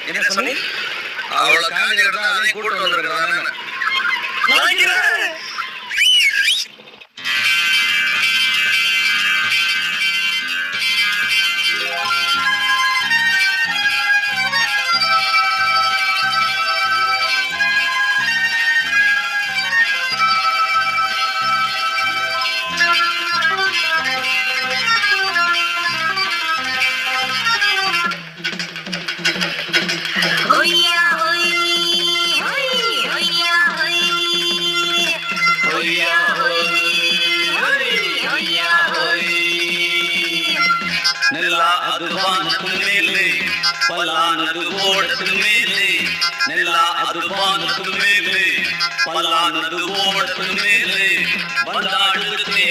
என்ன சொன்னி? அவளை காஞ்சிக்கிட்டு தான் அதையும் கூட்டு வந்திருக்கிறான். ನೆಲ್ಲ ಅದು ಬಾನದ ಮೇಲೆ ಪಲಾನದು ಓಡದ ಮೇಲೆ ನೆಲ್ಲ ಅದು ಬಾನದ ಮೇಲೆ ಪಲಾನದು ಓಡದ ಮೇಲೆ ಬಂದಾಡುತ್ತೆ